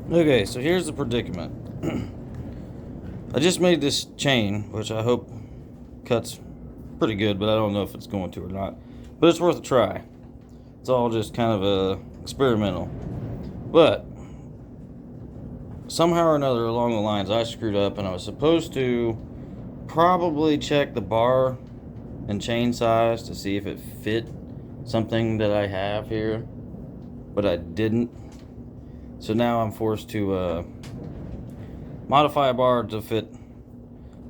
Okay, so here's the predicament. I just made this chain, which I hope cuts pretty good, but I don't know if it's going to or not. But it's worth a try. It's all just kind of experimental. But somehow or another along the lines I screwed up, and I was supposed to probably check the bar and chain size to see if it fit something that I have here, but I didn't. So now I'm forced to modify a bar to fit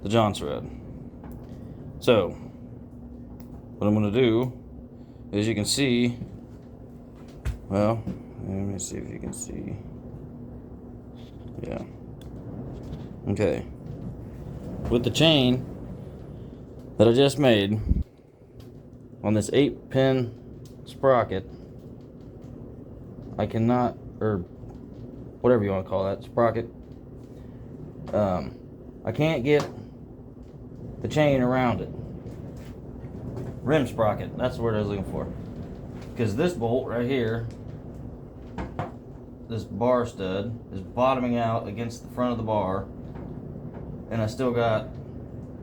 the John thread. So what I'm going to do is, you can see, well, let me see if you can see. Yeah. Okay. With the chain that I just made on this 8-pin sprocket, I cannot, or whatever you want to call that, sprocket, I can't get the chain around it. Rim sprocket, that's the word I was looking for. Because this bolt right here, this bar stud, is bottoming out against the front of the bar, and I still got,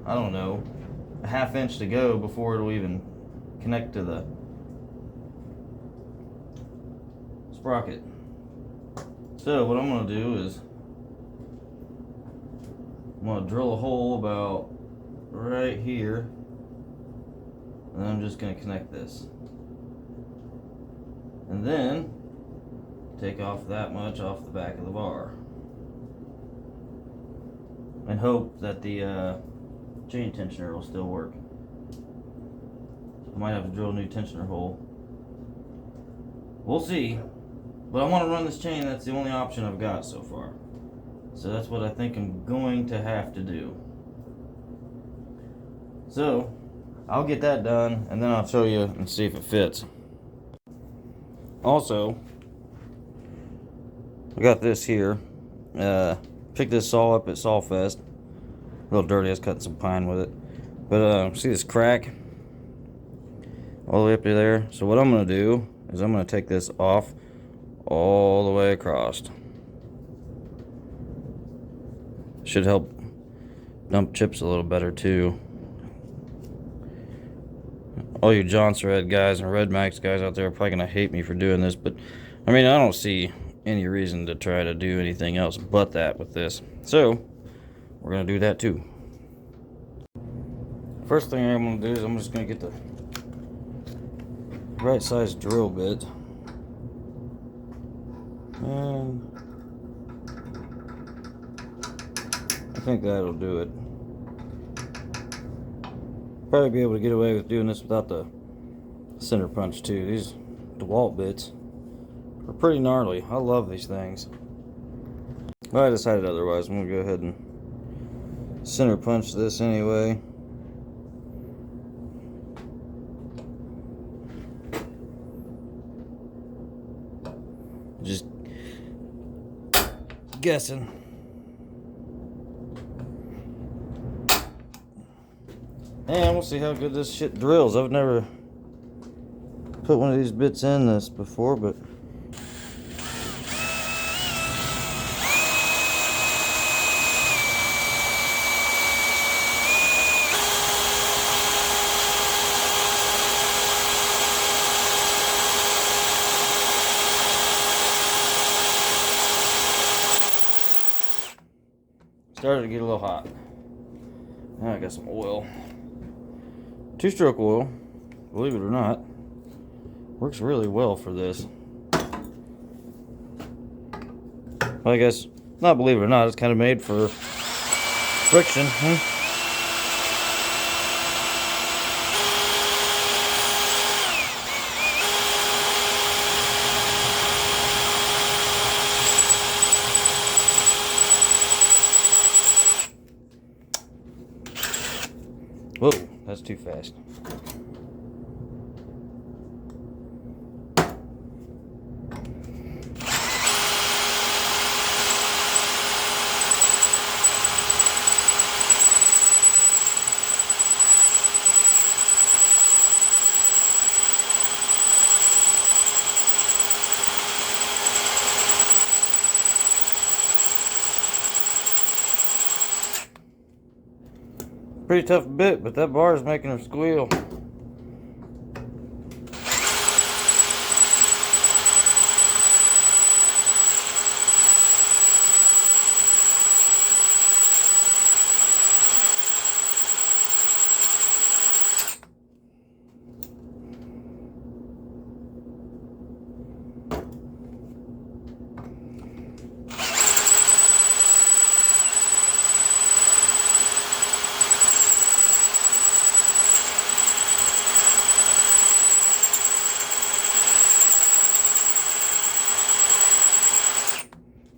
I don't know, a ½ inch to go before it'll even connect to the sprocket. So what I'm going to do is, I'm going to drill a hole about right here, and I'm just going to connect this, and then take off that much off the back of the bar, and hope that the chain tensioner will still work. I might have to drill a new tensioner hole. We'll see. But I want to run this chain. That's the only option I've got so far. So that's what I think I'm going to have to do. So I'll get that done, and then I'll show you and see if it fits. Also, I got this here. Picked this saw up at Sawfest. A little dirty, I was cutting some pine with it. But see this crack? All the way up to there. So what I'm going to do is I'm going to take this off all the way across. Should help dump chips a little better too. All you John thread guys and Redmax guys out there are probably going to hate me for doing this, but I mean, I don't see any reason to try to do anything else but that with this. So we're going to do that too. First thing I'm going to do is I'm just going to get the right size drill bit, and I think that'll do it. Probably be able to get away with doing this without the center punch too. These DeWalt bits are pretty gnarly. I love these things. But I decided otherwise. I'm going to go ahead and center punch this anyway. Just guessing. And we'll see how good this shit drills. I've never put one of these bits in this before, but started to get a little hot. Now I got some oil. 2-stroke oil, believe it or not, works really well for this. Well, I guess, not believe it or not, it's kind of made for friction. Whoa, that's too fast. Pretty tough bit, but that bar is making her squeal.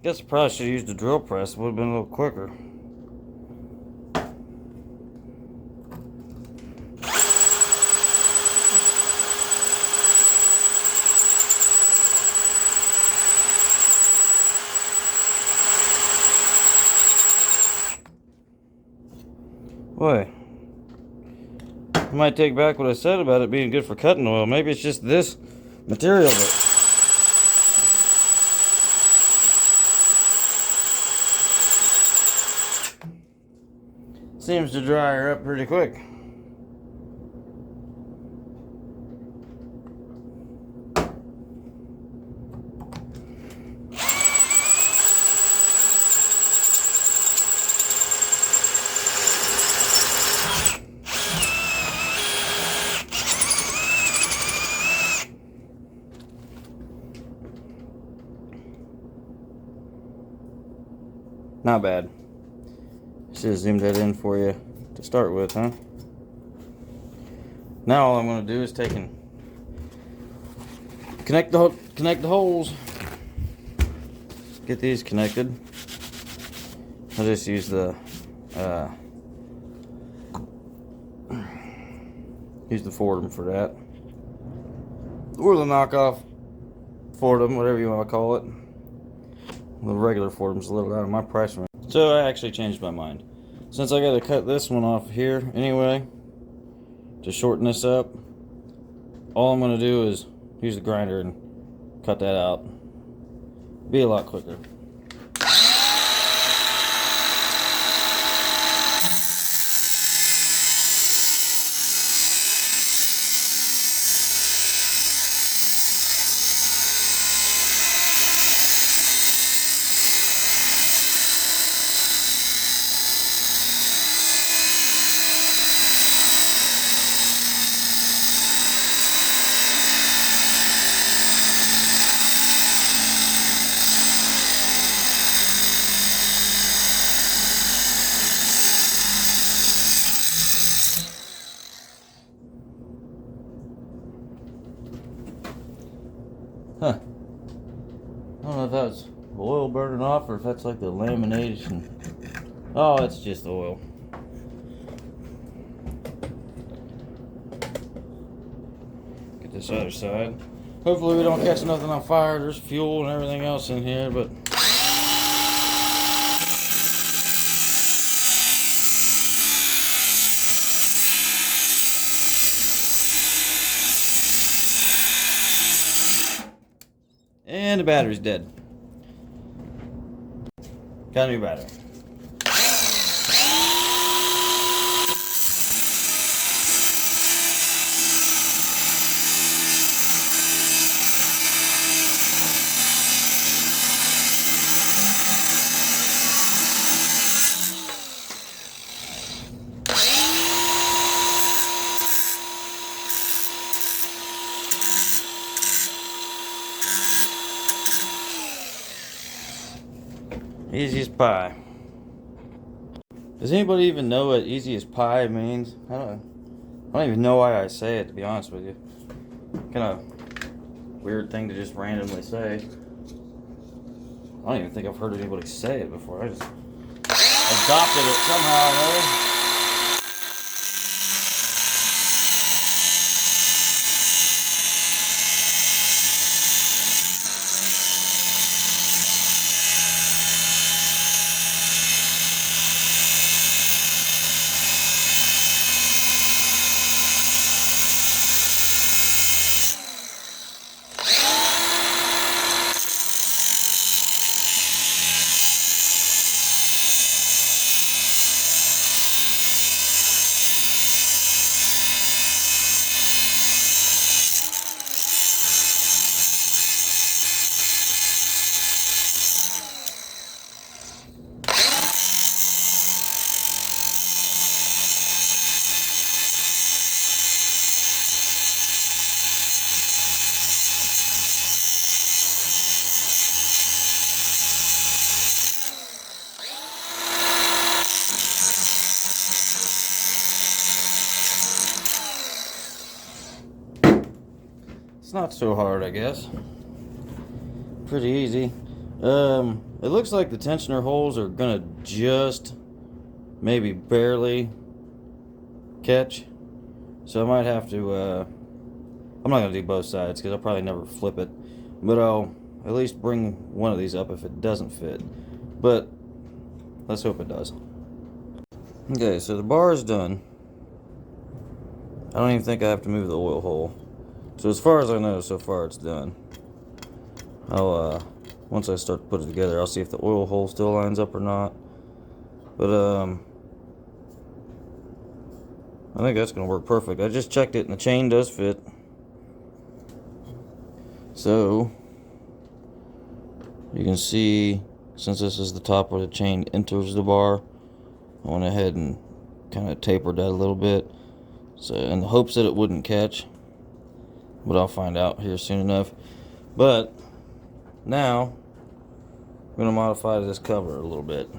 Guess I probably should have used a drill press. It would have been a little quicker. Boy, I might take back what I said about it being good for cutting oil. Maybe it's just this material that seems to dry her up pretty quick. Not bad. Should have zoomed that in for you to start with, huh? Now all I'm going to do is take and connect the holes. Get these connected. I'll just use the Fordham for that, or the knockoff Fordham, whatever you want to call it. The regular Fordham's a little out of my price range. So I actually changed my mind. Since I got to cut this one off here anyway, to shorten this up, all I'm going to do is use the grinder and cut that out. Be a lot quicker. Huh. I don't know if that's oil burning off or if that's like the lamination. Oh, it's just oil. Get this other side. Hopefully we don't catch nothing on fire. There's fuel and everything else in here, but and the battery's dead. Got a new battery. Easy as pie. Does anybody even know what easy as pie means? I don't even know why I say it, to be honest with you. Kind of weird thing to just randomly say. I don't even think I've heard anybody say it before. I just adopted it somehow, right? not so hard, I guess. Pretty easy. It looks like the tensioner holes are gonna just maybe barely catch, so I might have to I'm not gonna do both sides because I'll probably never flip it, but I'll at least bring one of these up if it doesn't fit, but let's hope it does. Okay, so the bar is done. I don't even think I have to move the oil hole, so as far as I know, so far it's done. I'll once I start to put it together, I'll see if the oil hole still lines up or not. But I think that's gonna work perfect. I just checked it and the chain does fit. So you can see, since this is the top where the chain enters the bar, I went ahead and kind of tapered that a little bit, so in the hopes that it wouldn't catch, but I'll find out here soon enough. But now I'm going to modify this cover a little bit.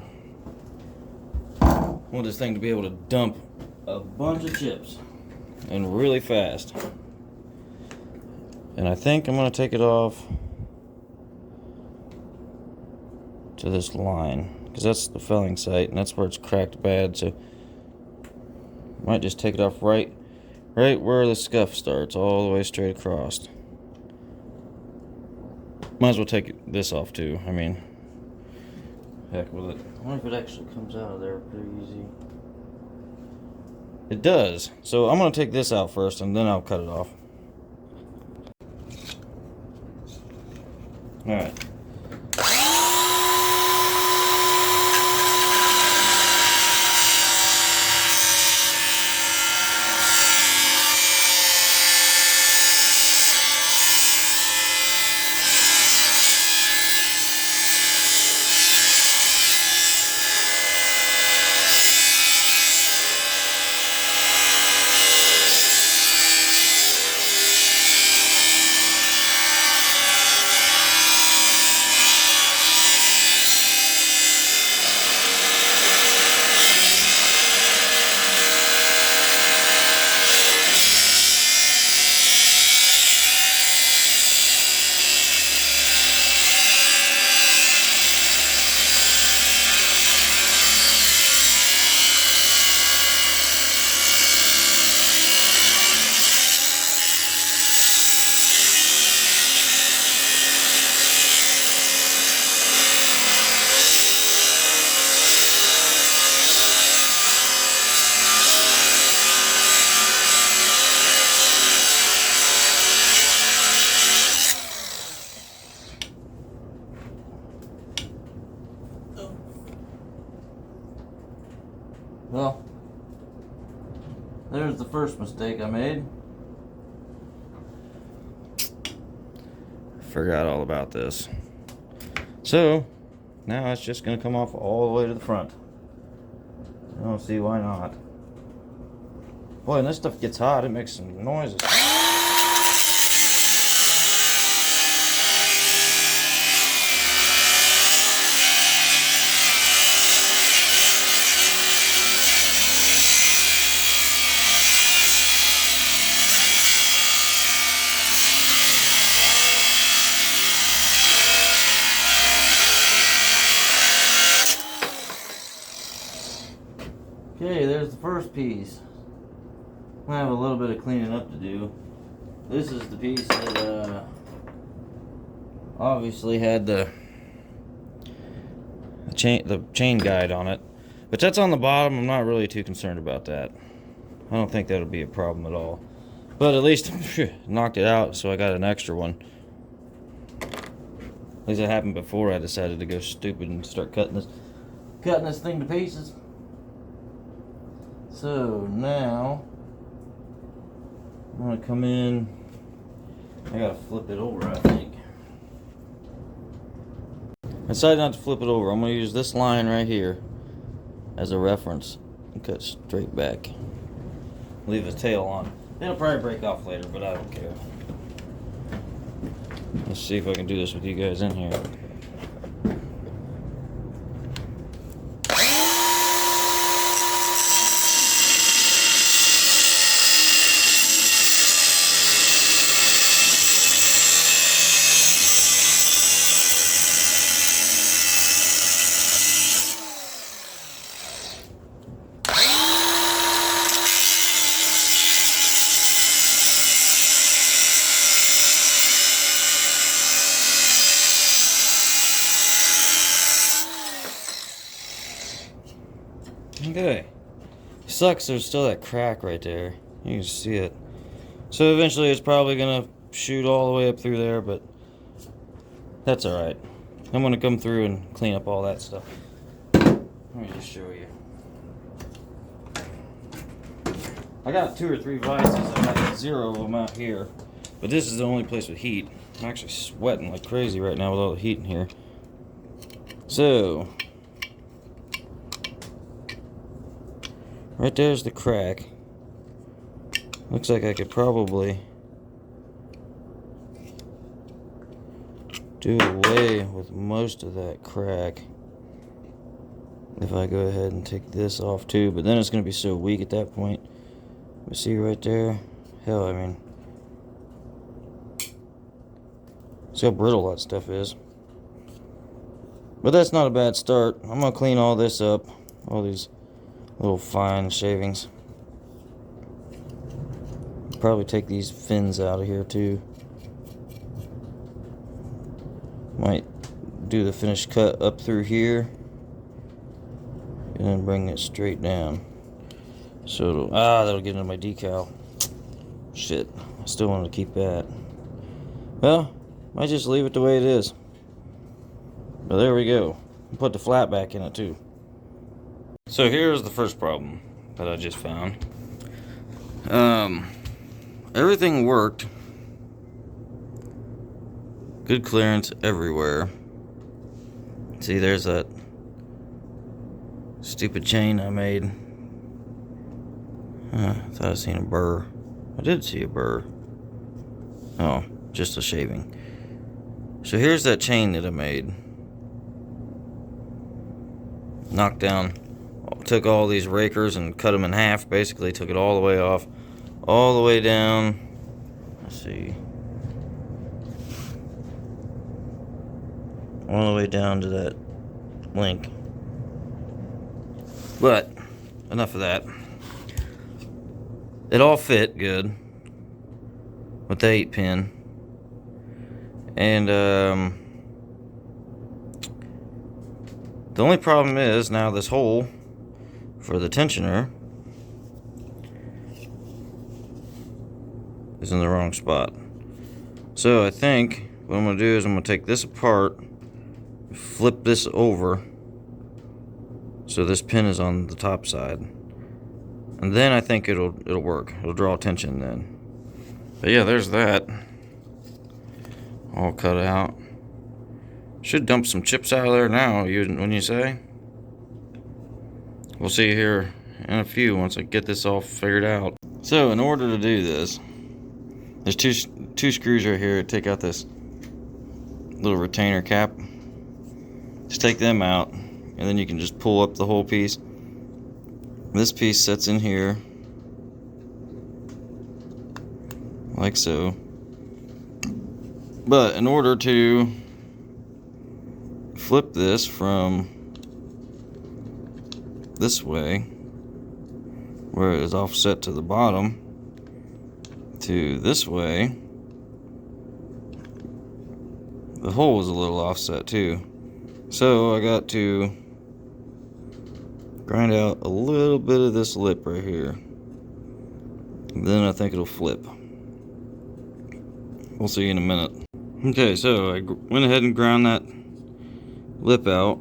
I want this thing to be able to dump a bunch of chips and really fast. And I think I'm going to take it off to this line, because that's the felling site and that's where it's cracked bad, so I might just take it off right where the scuff starts, all the way straight across. Might as well take this off too. I mean, heck with it. I wonder if it actually comes out of there pretty easy. It does. So I'm going to take this out first and then I'll cut it off. Alright. Well, there's the first mistake I made. Forgot all about this. So, now it's just going to come off all the way to the front. I don't see why not. Boy, and this stuff gets hot, it makes some noises. Okay, there's the first piece. I have a little bit of cleaning up to do. This is the piece that obviously had the chain guide on it, but that's on the bottom. I'm not really too concerned about that. I don't think that'll be a problem at all. But at least knocked it out, so I got an extra one. At least it happened before I decided to go stupid and start cutting this thing to pieces. So now I'm gonna come in. I gotta flip it over, I think. I decided not to flip it over. I'm gonna use this line right here as a reference and cut straight back. Leave the tail on. It'll probably break off later, but I don't care. Let's see if I can do this with you guys in here. Okay. Sucks there's still that crack right there. You can see it. So eventually it's probably gonna shoot all the way up through there, but that's alright. I'm gonna come through and clean up all that stuff. Let me just show you. I got 2 or 3 vices. I got 0 of them out here. But this is the only place with heat. I'm actually sweating like crazy right now with all the heat in here. So, right there's the crack. Looks like I could probably do away with most of that crack if I go ahead and take this off too, but then it's going to be so weak at that point. You see right there? Hell, I mean, see how brittle that stuff is. But that's not a bad start. I'm going to clean all this up, all these little fine shavings. Probably take these fins out of here too. Might do the finished cut up through here and then bring it straight down. So it'll, that'll get into my decal. Shit, I still want to keep that. Well, might just leave it the way it is. But there we go. Put the flat back in it too. So here's the first problem that I just found. Everything worked. Good clearance everywhere. See, there's that stupid chain I made. I thought I seen a burr. I did see a burr. Oh, just a shaving. So here's that chain that I made. Knocked down, took all these rakers and cut them in half. Basically took it all the way off, all the way down. Let's see. All the way down to that link. But enough of that. It all fit good with the 8-pin. And the only problem is now this hole for the tensioner is in the wrong spot. So I think what I'm going to do is I'm going to take this apart, flip this over so this pin is on the top side, and then I think it'll work. It'll draw tension then. But yeah, there's that all cut out. Should dump some chips out of there now, wouldn't you say? We'll see here in a few once I get this all figured out. So in order to do this, there's two screws right here. Take out this little retainer cap. Just take them out, and then you can just pull up the whole piece. This piece sits in here like so. But in order to flip this from this way, where it is offset to the bottom, to this way, the hole is a little offset too. So I got to grind out a little bit of this lip right here. Then I think it'll flip. We'll see in a minute. Okay, so I went ahead and ground that lip out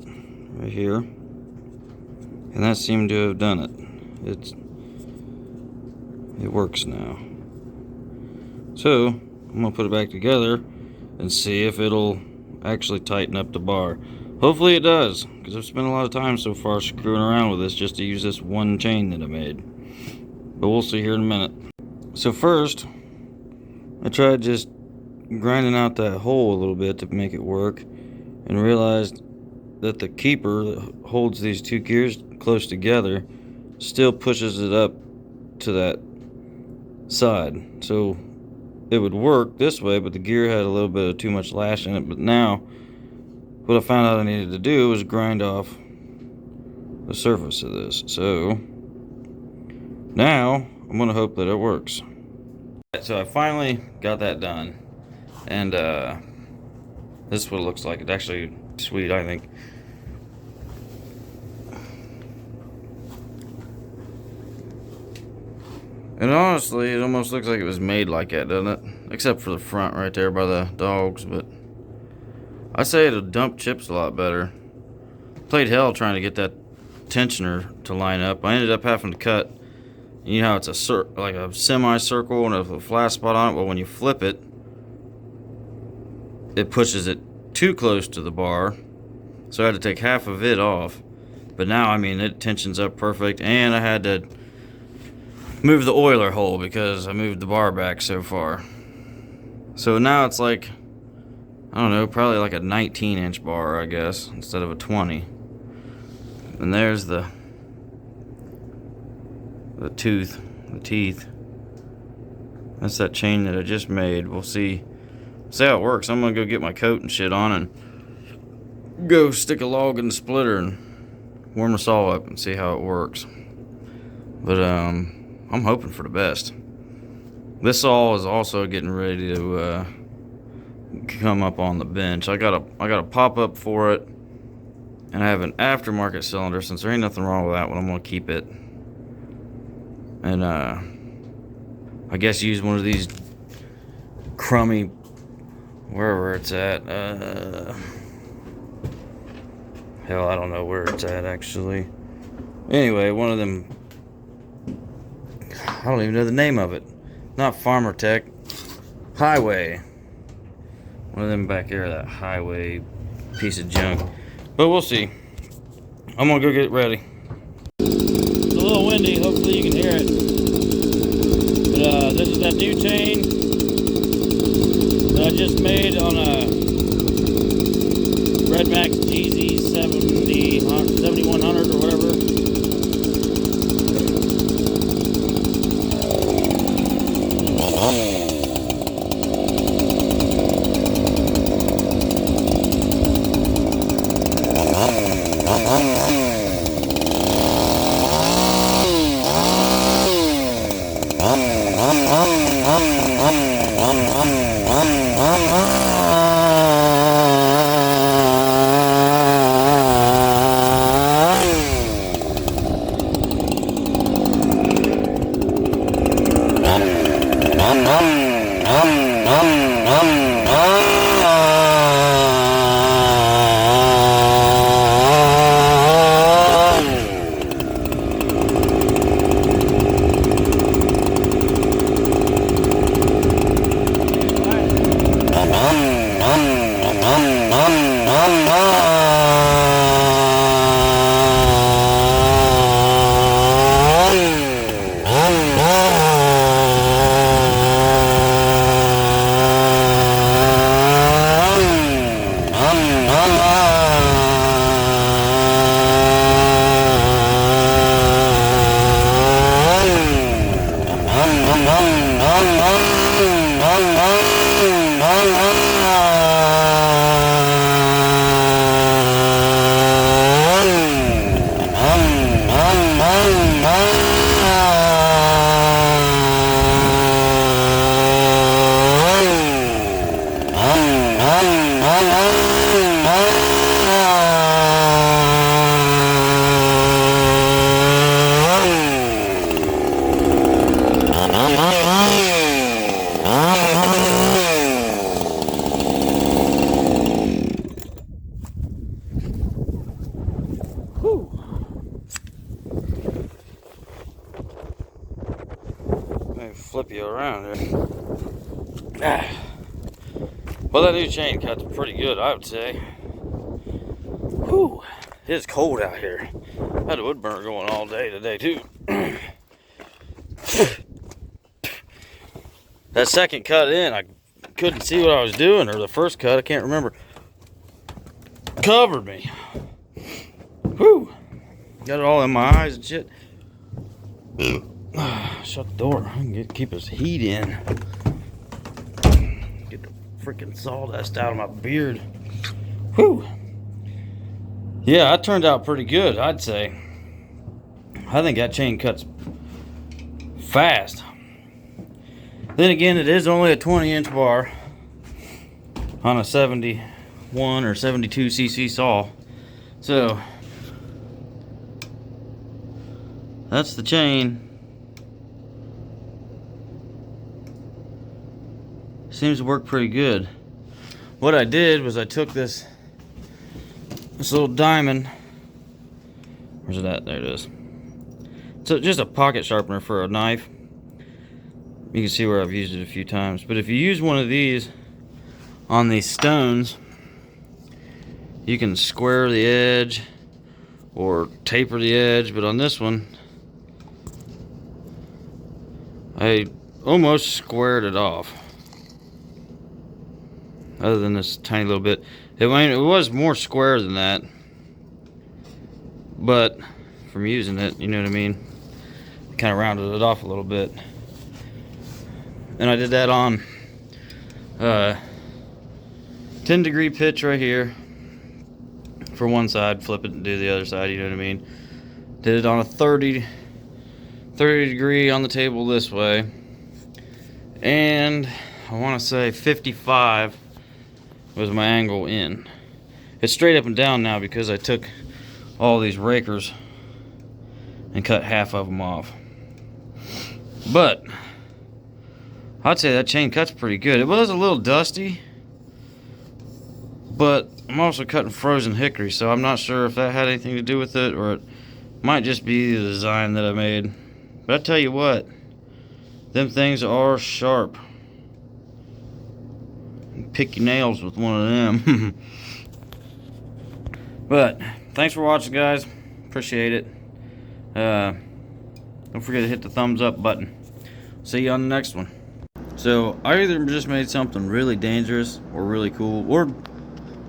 right here, and that seemed to have done it. It works now. So I'm gonna put it back together and see if it'll actually tighten up the bar. Hopefully it does, because I've spent a lot of time so far screwing around with this just to use this one chain that I made. But we'll see here in a minute. So first, I tried just grinding out that hole a little bit to make it work, and realized that the keeper that holds these two gears close together still pushes it up to that side. So it would work this way, but the gear had a little bit of too much lash in it. But now what I found out I needed to do was grind off the surface of this. So now I'm gonna hope that it works. So I finally got that done, and this is what it looks like. It's actually sweet, I think. And honestly, it almost looks like it was made like that, doesn't it? Except for the front right there by the dogs, but I say it'll dump chips a lot better. Played hell trying to get that tensioner to line up. I ended up having to cut, you know how it's like a semicircle and a flat spot on it? Well, when you flip it, it pushes it too close to the bar. So I had to take half of it off. But now, I mean, it tensions up perfect. And I had to move the oiler hole because I moved the bar back so far. So now it's like, I don't know, probably like a 19-inch bar, I guess, instead of a 20. And there's the teeth. That's that chain that I just made. We'll see how it works. I'm gonna go get my coat and shit on and go stick a log in the splitter and warm the saw up and see how it works. But I'm hoping for the best. This saw is also getting ready to come up on the bench. I got a pop up for it, and I have an aftermarket cylinder. Since there ain't nothing wrong with that one, I'm gonna keep it. And I guess use one of these crummy, wherever it's at. Hell, I don't know where it's at actually. Anyway, one of them. I don't even know the name of it. Not Farmer Tech. Highway. One of them back there, that Highway piece of junk. But we'll see. I'm gonna go get ready. It's a little windy, hopefully you can hear it. But this is that new chain that I just made on a Redmax Gz7100 or whatever. Let me flip you around here. Well, that new chain cut's pretty good, I would say. Whew. It's cold out here. I had a wood burner going all day today, too. That second cut in, I couldn't see what I was doing, or the first cut, I can't remember. Covered me. Whew. Got it all in my eyes and shit. Shut the door. I can keep his heat in. Get the freaking sawdust out of my beard. Whew. Yeah, that turned out pretty good, I'd say. I think that chain cuts fast. Then again, it is only a 20-inch bar on a 71 or 72 cc saw. So that's the chain. seems to work pretty good. What I did was I took this little diamond. Where's it at? There it is. So just a pocket sharpener for a knife. You can see where I've used it a few times. But if you use one of these on these stones, you can square the edge or taper the edge. But on this one, I almost squared it off. Other than this tiny little bit. It was more square than that. But from using it, you know what I mean? Kind of rounded it off a little bit. And I did that on 10-degree pitch right here for one side, flip it and do the other side, you know what I mean? Did it on a 30 degree on the table this way, and I want to say 55 was my angle in. It's straight up and down now because I took all these rakers and cut half of them off. But I'd say that chain cuts pretty good. It was a little dusty, but I'm also cutting frozen hickory, so I'm not sure if that had anything to do with it, or it might just be the design that I made. But I tell you what, them things are sharp. Pick your nails with one of them. But thanks for watching, guys. Appreciate it. Don't forget to hit the thumbs up button. See you on the next one. So I either just made something really dangerous or really cool, or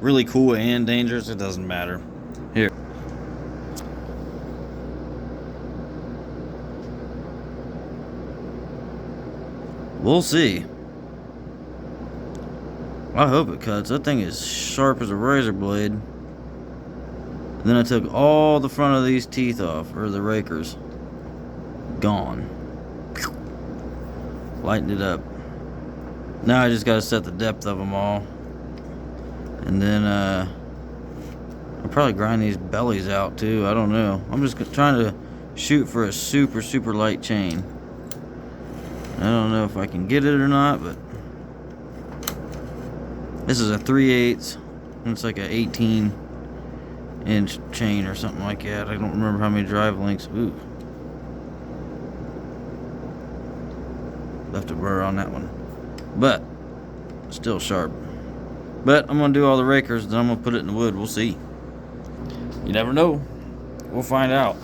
really cool and dangerous. It doesn't matter. Here. We'll see. I hope it cuts. That thing is sharp as a razor blade. And then I took all the front of these teeth off, or the rakers. Gone. Lightened it up. Now I just gotta set the depth of them all. And then I'll probably grind these bellies out too. I don't know. I'm just trying to shoot for a super light chain. I don't know if I can get it or not, but this is a 3/8. It's like a 18-inch chain or something like that. I don't remember how many drive links. Ooh. Left a burr on that one. But still sharp. But I'm gonna do all the rakers, then I'm gonna put it in the wood. We'll see. You never know. We'll find out.